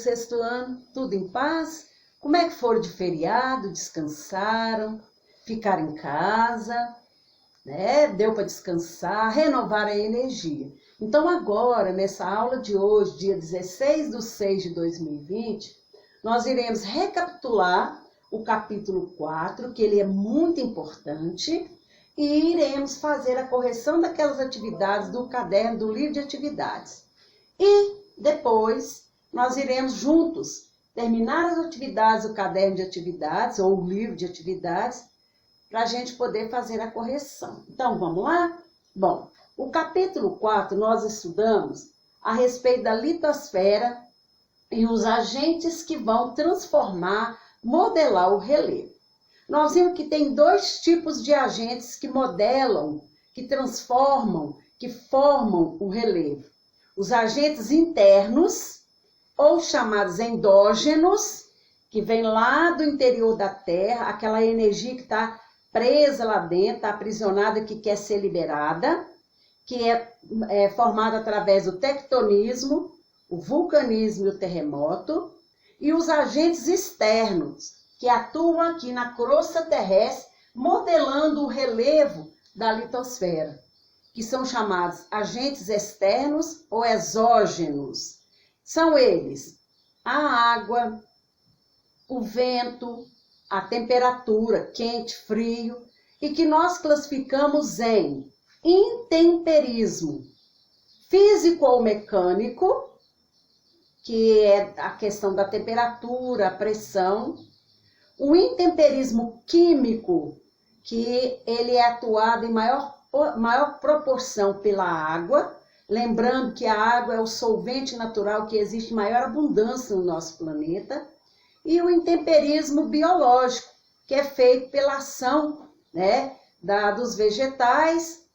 sexto ano? Tudo em paz? Como é que foram de feriado? Descansaram? Ficaram em casa? Né? Deu para descansar, renovar a energia. Então agora, nessa aula de hoje, dia 16/6/2020, nós iremos recapitular o capítulo 4, que ele é muito importante, e iremos fazer a correção daquelas atividades do caderno, do livro de atividades. E depois nós iremos juntos terminar as atividades do caderno de atividades ou o livro de atividades para a gente poder fazer a correção. Então, vamos lá? Bom, o capítulo 4 nós estudamos a respeito da litosfera e os agentes que vão transformar, modelar o relevo. Nós vimos que tem dois tipos de agentes que modelam, que transformam, que formam o relevo. Os agentes internos, ou chamados endógenos, que vem lá do interior da Terra, aquela energia que está presa lá dentro, está aprisionada, que quer ser liberada, que é formada através do tectonismo, o vulcanismo e o terremoto, e os agentes externos, que atuam aqui na crosta terrestre, modelando o relevo da litosfera, que são chamados agentes externos ou exógenos. São eles a água, o vento, a temperatura, quente, frio, e que nós classificamos em intemperismo físico ou mecânico, que é a questão da temperatura, a pressão, o intemperismo químico, que ele é atuado em maior proporção pela água, lembrando que a água é o solvente natural que existe em maior abundância no nosso planeta, e o intemperismo biológico, que é feito pela ação, né, dos vegetais,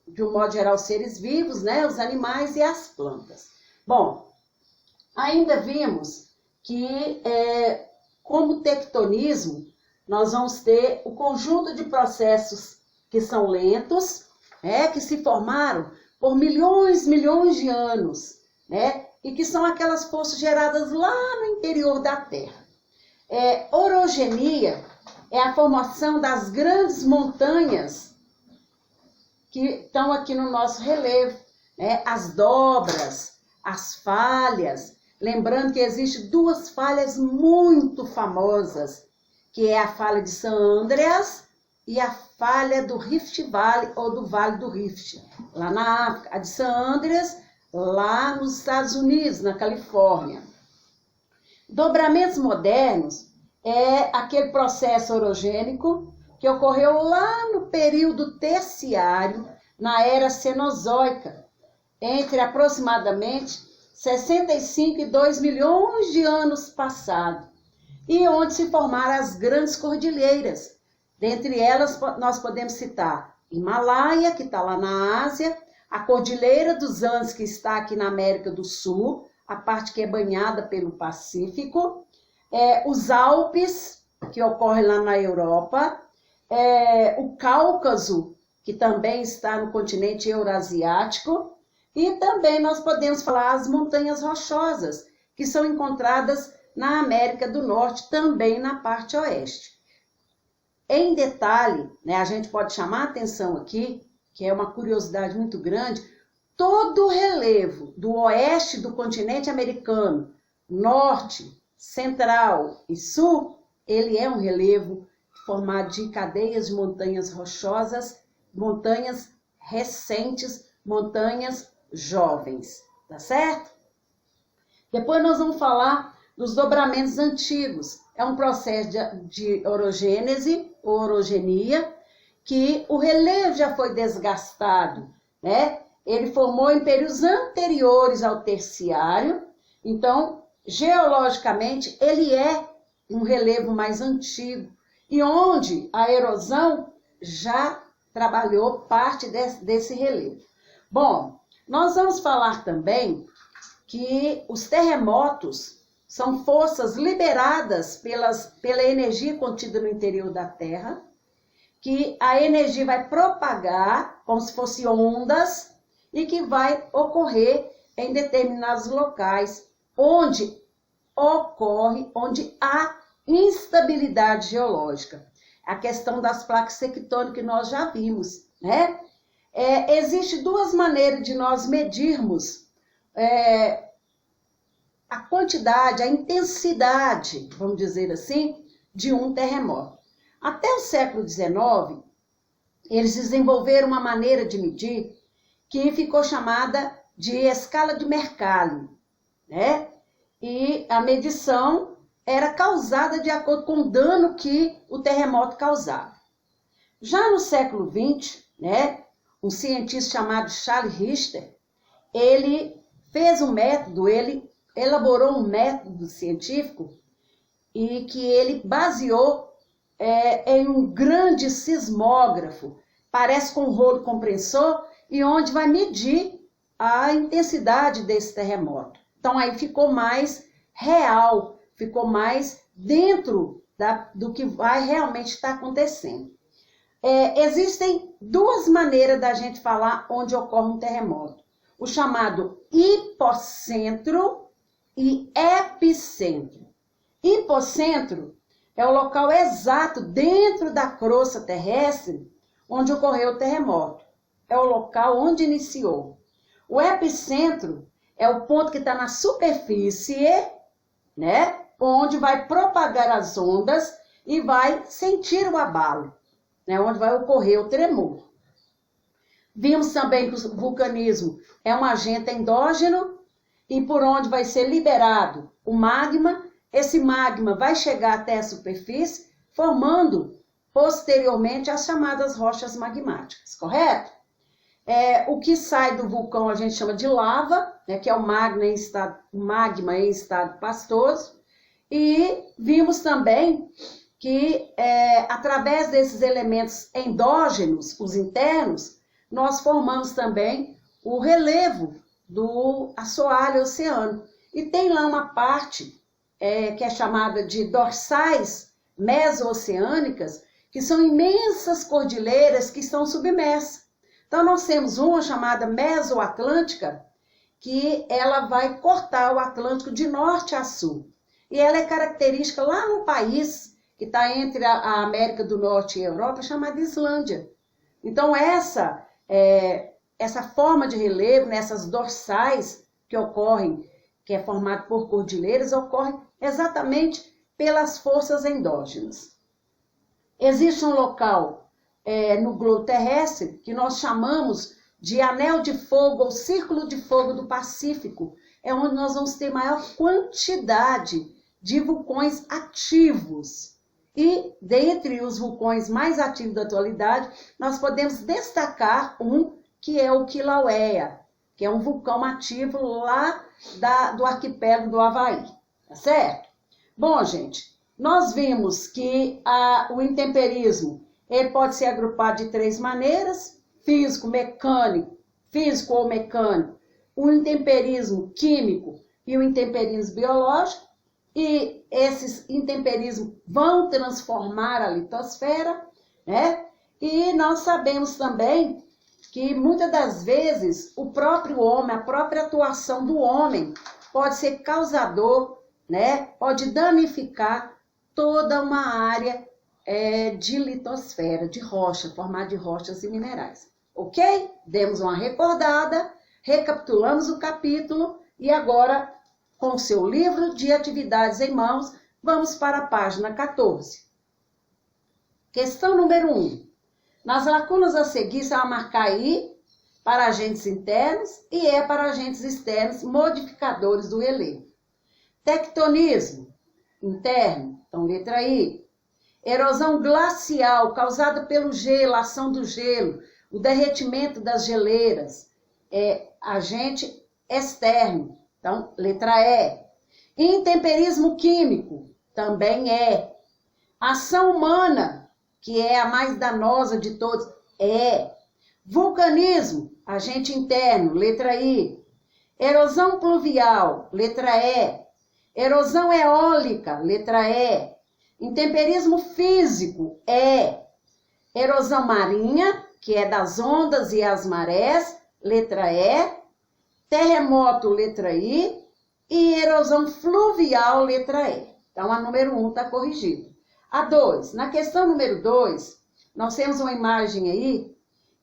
de um modo geral, seres vivos, né, os animais e as plantas. Bom, ainda vimos que, como tectonismo, nós vamos ter o conjunto de processos que são lentos, que se formaram por milhões de anos, né, e que são aquelas forças geradas lá no interior da Terra. Orogenia é a formação das grandes montanhas que estão aqui no nosso relevo, né? As dobras, as falhas. Lembrando que existem duas falhas muito famosas, que é a falha de San Andreas e a falha do Rift Valley ou do Vale do Rift, lá na África. A de San Andreas, lá nos Estados Unidos, na Califórnia. Dobramentos modernos é aquele processo orogênico que ocorreu lá no período terciário, na era Cenozoica, entre aproximadamente 65 e 2 milhões de anos passados, e onde se formaram as grandes cordilheiras. Dentre elas, nós podemos citar Himalaia, que está lá na Ásia, a Cordilheira dos Andes, que está aqui na América do Sul, a parte que é banhada pelo Pacífico, os Alpes, que ocorrem lá na Europa, o Cáucaso, que também está no continente eurasiático, e também nós podemos falar as montanhas rochosas, que são encontradas na América do Norte, também na parte oeste. Em detalhe, né, a gente pode chamar a atenção aqui, que é uma curiosidade muito grande, todo o relevo do oeste do continente americano, norte, central e sul, ele é um relevo formado de cadeias de montanhas rochosas, montanhas recentes, montanhas jovens, tá certo? Depois nós vamos falar dos dobramentos antigos. É um processo de orogênese, ou orogenia, que o relevo já foi desgastado, né? Ele formou em períodos anteriores ao terciário, então, geologicamente, ele é um relevo mais antigo, e onde a erosão já trabalhou parte desse relevo. Bom, nós vamos falar também que os terremotos são forças liberadas pela energia contida no interior da Terra, que a energia vai propagar como se fossem ondas e que vai ocorrer em determinados locais, onde ocorre onde há instabilidade geológica. A questão das placas tectônicas que nós já vimos, né? Existem duas maneiras de nós medirmos a quantidade, a intensidade, vamos dizer assim, de um terremoto. Até o século XIX, eles desenvolveram uma maneira de medir que ficou chamada de escala de Mercalli, né? E a medição era causada de acordo com o dano que o terremoto causava. Já no século XX, né, um cientista chamado Charles Richter, ele fez um método, ele elaborou um método científico e que ele baseou em um grande sismógrafo, parece com um rolo compressor, e onde vai medir a intensidade desse terremoto. Então aí ficou mais real, ficou mais dentro do que vai realmente estar acontecendo. Existem duas maneiras da gente falar onde ocorre um terremoto. O chamado hipocentro e epicentro. Hipocentro é o local exato dentro da crosta terrestre onde ocorreu o terremoto. É o local onde iniciou. O epicentro é o ponto que está na superfície, né, onde vai propagar as ondas e vai sentir o abalo, né, onde vai ocorrer o tremor. Vimos também que o vulcanismo é um agente endógeno e por onde vai ser liberado o magma. Esse magma vai chegar até a superfície, formando posteriormente as chamadas rochas magmáticas, correto? O que sai do vulcão a gente chama de lava, né, que é o magma em estado pastoso. E vimos também que através desses elementos endógenos, os internos, nós formamos também o relevo do assoalho oceânico. E tem lá uma parte que é chamada de dorsais meso-oceânicas, que são imensas cordilheiras que estão submersas. Então, nós temos uma chamada mesoatlântica, que ela vai cortar o Atlântico de norte a sul. E ela é característica lá no país que está entre a América do Norte e a Europa, chamada Islândia. Então, essa forma de relevo, nessas dorsais que ocorrem, que é formado por cordilheiras, ocorre exatamente pelas forças endógenas. Existe um local no globo terrestre que nós chamamos de anel de fogo ou círculo de fogo do Pacífico. É onde nós vamos ter maior quantidade de vulcões ativos. E dentre os vulcões mais ativos da atualidade, nós podemos destacar um que é o Kilauea, que é um vulcão ativo lá do arquipélago do Havaí, tá certo? Bom, gente, nós vimos que o intemperismo ele pode ser agrupado de três maneiras: físico, mecânico, físico ou mecânico, o intemperismo químico e o intemperismo biológico. E esses intemperismos vão transformar a litosfera, né? E nós sabemos também que muitas das vezes o próprio homem, a própria atuação do homem pode ser causador, né? Pode danificar toda uma área de litosfera, de rocha, formada de rochas e minerais. Ok? Demos uma recordada, recapitulamos o capítulo e agora, com o seu livro de atividades em mãos, vamos para a página 14. Questão número 1. Nas lacunas a seguir, você vai marcar I para agentes internos e E para agentes externos, modificadores do relevo. Tectonismo interno, então letra I. Erosão glacial causada pelo gelo, ação do gelo, o derretimento das geleiras, agente externo, então letra E. Intemperismo químico, também é. Ação humana, que é a mais danosa de todos, é. Vulcanismo, agente interno, letra I. Erosão pluvial, letra E. Erosão eólica, letra E. Intemperismo físico, erosão marinha, que é das ondas e as marés, letra E. Terremoto, letra I. e erosão fluvial, letra E. Então, a número 1 está corrigida. A 2, na questão número 2, nós temos uma imagem aí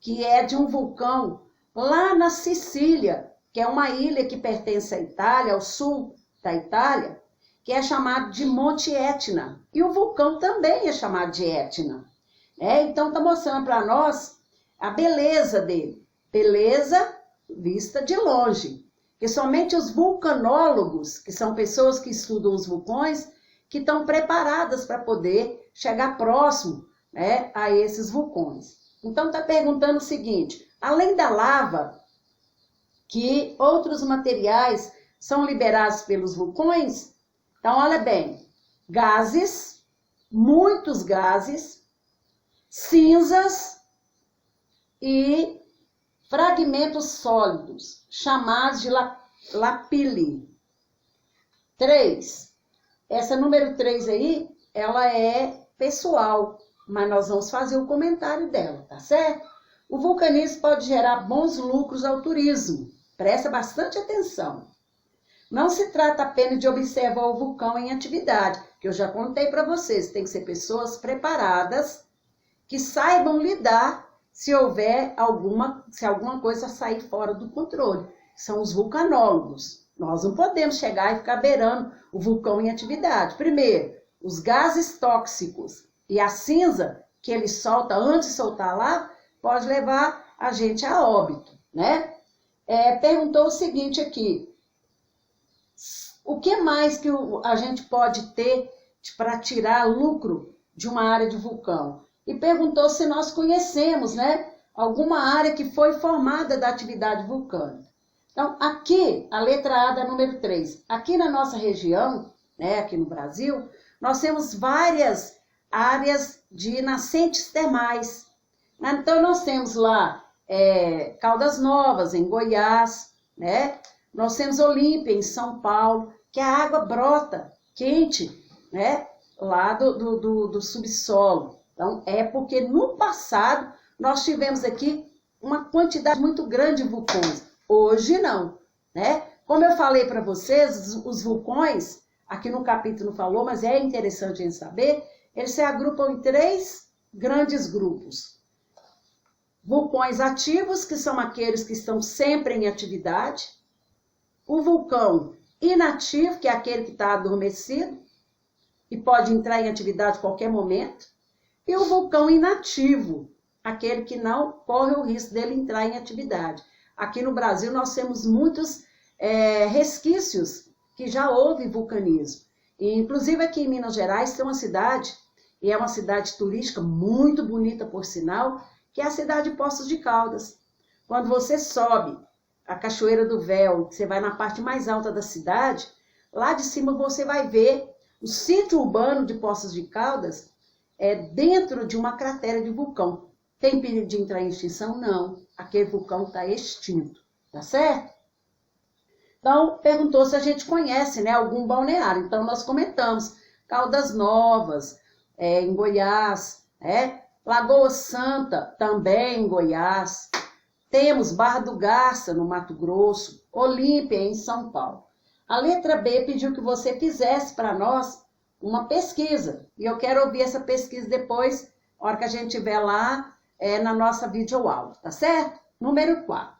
que é de um vulcão lá na Sicília, que é uma ilha que pertence à Itália, ao sul da Itália, que é chamado de Monte Etna. E o vulcão também é chamado de Etna. Então, está mostrando para nós a beleza dele. Beleza vista de longe. Que somente os vulcanólogos, que são pessoas que estudam os vulcões, que estão preparadas para poder chegar próximo, a esses vulcões. Então, está perguntando o seguinte, além da lava, que outros materiais são liberados pelos vulcões? Então, olha bem, gases, muitos gases, cinzas e fragmentos sólidos, chamados de lapilli. 3. Essa número 3 aí, ela é pessoal, mas nós vamos fazer o comentário dela, tá certo? O vulcanismo pode gerar bons lucros ao turismo. Presta bastante atenção. Não se trata apenas de observar o vulcão em atividade, que eu já contei para vocês, tem que ser pessoas preparadas, que saibam lidar se alguma coisa sair fora do controle. São os vulcanólogos. Nós não podemos chegar e ficar beirando o vulcão em atividade. Primeiro, os gases tóxicos e a cinza que ele solta antes de soltar lá, pode levar a gente a óbito, né? Perguntou o seguinte aqui, o que mais que a gente pode ter para tirar lucro de uma área de vulcão? E perguntou se nós conhecemos, né, alguma área que foi formada da atividade vulcânica. Então, aqui, a letra A da número 3, aqui na nossa região, né, aqui no Brasil, nós temos várias áreas de nascentes termais. Então, nós temos lá Caldas Novas, em Goiás, né? Nós temos Olímpia, em São Paulo, que a água brota quente, né? Lá do subsolo. Então, é porque no passado nós tivemos aqui uma quantidade muito grande de vulcões. Hoje não, né? Como eu falei para vocês, os vulcões, aqui no capítulo falou, mas é interessante a gente saber, eles se agrupam em 3 grandes grupos. Vulcões ativos, que são aqueles que estão sempre em atividade. O vulcão inativo, que é aquele que está adormecido e pode entrar em atividade a qualquer momento. E o vulcão inativo, aquele que não corre o risco dele entrar em atividade. Aqui no Brasil nós temos muitos resquícios que já houve vulcanismo. E, inclusive aqui em Minas Gerais tem uma cidade, e é uma cidade turística muito bonita por sinal, que é a cidade de Poços de Caldas. Quando você sobe a Cachoeira do Véu, você vai na parte mais alta da cidade, lá de cima você vai ver o sítio urbano de Poços de Caldas, dentro de uma cratera de vulcão. Tem perigo de entrar em extinção? Não. Aquele vulcão está extinto, tá certo? Então, perguntou se a gente conhece, né, algum balneário. Então, nós comentamos Caldas Novas, em Goiás, Lagoa Santa, também em Goiás. Temos Barra do Garça, no Mato Grosso, Olímpia, em São Paulo. A letra B pediu que você fizesse para nós uma pesquisa. E eu quero ouvir essa pesquisa depois, na hora que a gente estiver lá na nossa videoaula, tá certo? Número 4.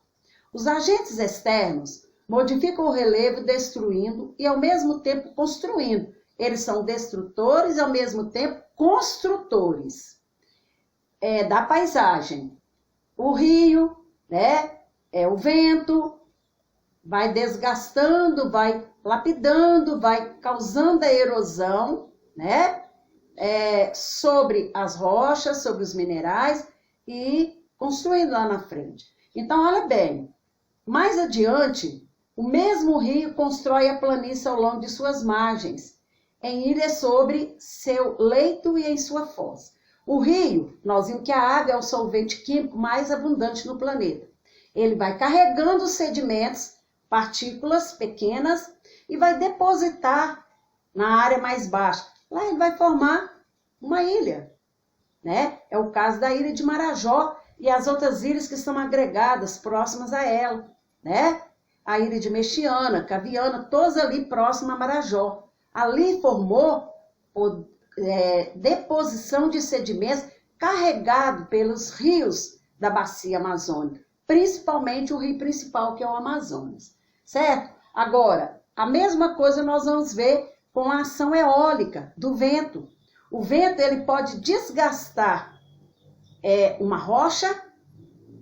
Os agentes externos modificam o relevo destruindo e ao mesmo tempo construindo. Eles são destrutores e ao mesmo tempo construtores da paisagem. O rio, né? O vento vai desgastando, vai lapidando, vai causando a erosão, né? Sobre as rochas, sobre os minerais e construindo lá na frente. Então, olha bem, mais adiante, o mesmo rio constrói a planície ao longo de suas margens, em ilhas sobre seu leito e em sua foz. O rio, nós vimos que a água é o solvente químico mais abundante no planeta. Ele vai carregando os sedimentos, partículas pequenas, e vai depositar na área mais baixa. Lá ele vai formar uma ilha, né? É o caso da ilha de Marajó e as outras ilhas que estão agregadas, próximas a ela, né? a ilha de Mexiana, Caviana, todos ali próximo a Marajó. Ali formou deposição de sedimentos carregado pelos rios da bacia amazônica, principalmente o rio principal, que é o Amazonas, certo? Agora, a mesma coisa nós vamos ver com a ação eólica do vento. O vento ele pode desgastar uma rocha,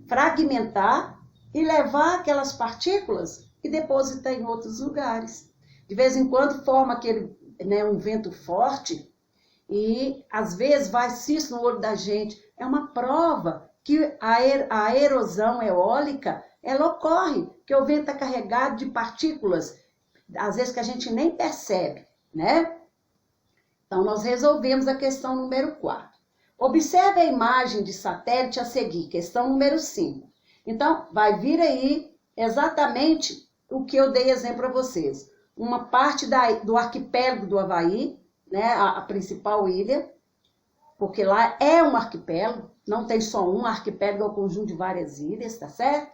fragmentar e levar aquelas partículas e depositar em outros lugares. De vez em quando forma um vento forte e às vezes vai cisco no olho da gente. É uma prova que a erosão eólica ela ocorre, que o vento está carregado de partículas, às vezes que a gente nem percebe, né? Então, nós resolvemos a questão número 4. Observe a imagem de satélite a seguir, questão número 5. Então, vai vir aí exatamente o que eu dei exemplo para vocês. Uma parte do arquipélago do Havaí, né, a principal ilha, porque lá é um arquipélago, não tem só um arquipélago, é um conjunto de várias ilhas, tá certo?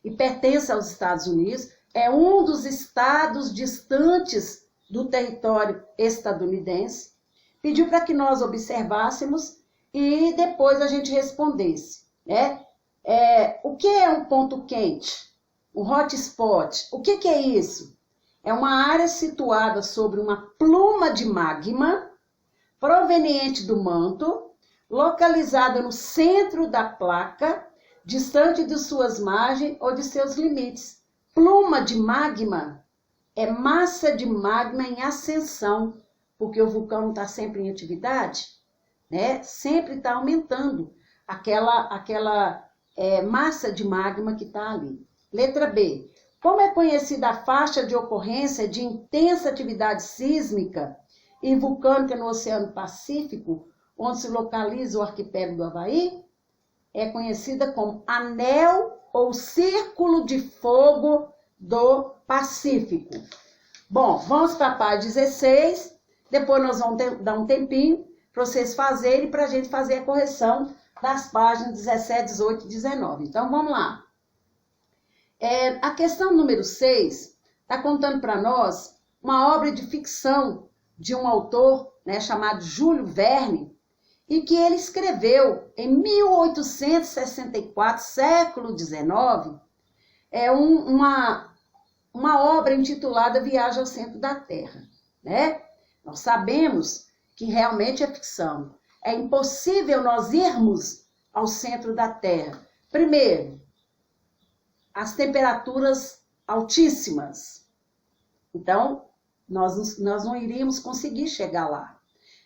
E pertence aos Estados Unidos, é um dos estados distantes do território estadunidense. Pediu para que nós observássemos e depois a gente respondesse, né? O que é um ponto quente? Um hotspot? O que é isso? É uma área situada sobre uma pluma de magma proveniente do manto, localizada no centro da placa, distante de suas margens ou de seus limites. Pluma de magma é massa de magma em ascensão, porque o vulcão está sempre em atividade, né? Sempre está aumentando aquela massa de magma que está ali. Letra B. Como é conhecida a faixa de ocorrência de intensa atividade sísmica e vulcânica no Oceano Pacífico, onde se localiza o arquipélago do Havaí? É conhecida como Anel ou Círculo de Fogo do Pacífico. Bom, vamos para a página 16, depois nós vamos dar um tempinho para vocês fazerem e para a gente fazer a correção das páginas 17, 18 e 19. Então, vamos lá. A questão número 6 está contando para nós uma obra de ficção de um autor, né, chamado Júlio Verne, e que ele escreveu em 1864, século XIX, uma obra intitulada Viagem ao Centro da Terra, né? Nós sabemos que realmente é ficção. É impossível nós irmos ao centro da Terra. Primeiro, as temperaturas altíssimas. Então, nós não iríamos conseguir chegar lá.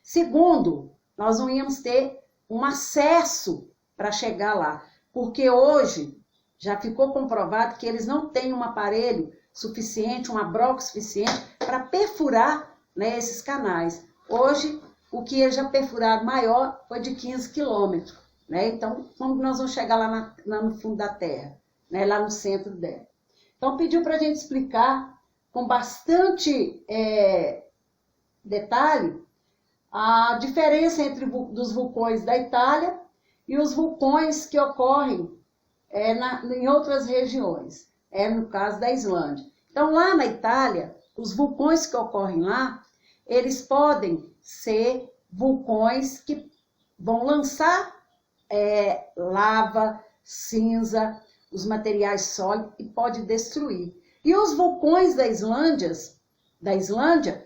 Segundo, nós não íamos ter um acesso para chegar lá. Porque hoje já ficou comprovado que eles não têm um aparelho suficiente, uma broca suficiente para perfurar, né, esses canais. Hoje, o que eles já perfuraram maior foi de 15 quilômetros. Né? Então, como nós vamos chegar lá no fundo da Terra? Né? Lá no centro dela. Então, pediu para a gente explicar com bastante detalhe a diferença entre dos vulcões da Itália e os vulcões que ocorrem em outras regiões, no caso da Islândia. Então, lá na Itália, os vulcões que ocorrem lá, eles podem ser vulcões que vão lançar lava, cinza, os materiais sólidos e pode destruir. E os vulcões da Islândia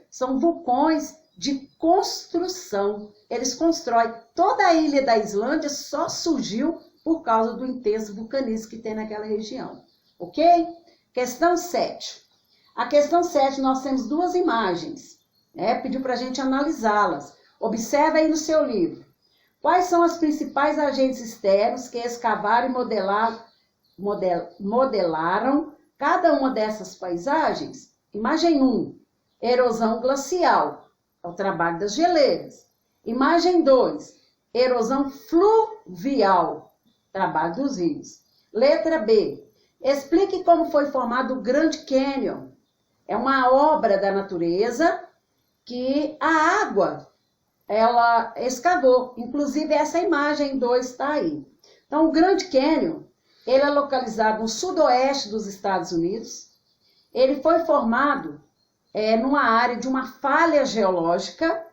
são vulcões de construção. Eles constroem. Toda a ilha da Islândia só surgiu por causa do intenso vulcanismo que tem naquela região. Ok? Questão 7. A questão 7 nós temos duas imagens. Pediu para a gente analisá-las. Observe aí no seu livro. Quais são os principais agentes externos que escavaram e modelaram cada uma dessas paisagens? Imagem 1, erosão glacial, é o trabalho das geleiras. Imagem 2, erosão fluvial, trabalho dos rios. Letra B, explique como foi formado o Grand Canyon. É uma obra da natureza que a água, ela escavou. Inclusive, essa imagem 2 está aí. Então, o Grand Canyon, ele é localizado no sudoeste dos Estados Unidos, ele foi formado numa área de uma falha geológica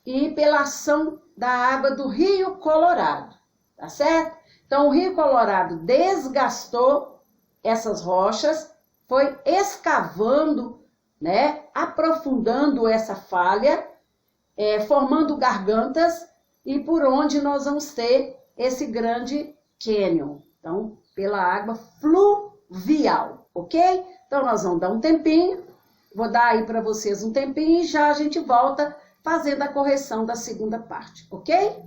e pela ação da água do Rio Colorado, tá certo? Então, o Rio Colorado desgastou essas rochas, foi escavando, né, aprofundando essa falha, formando gargantas, e por onde nós vamos ter esse grande cânion. Então, pela água fluvial, ok? Então, nós vamos dar um tempinho, vou dar aí para vocês um tempinho e já a gente volta fazendo a correção da segunda parte, ok?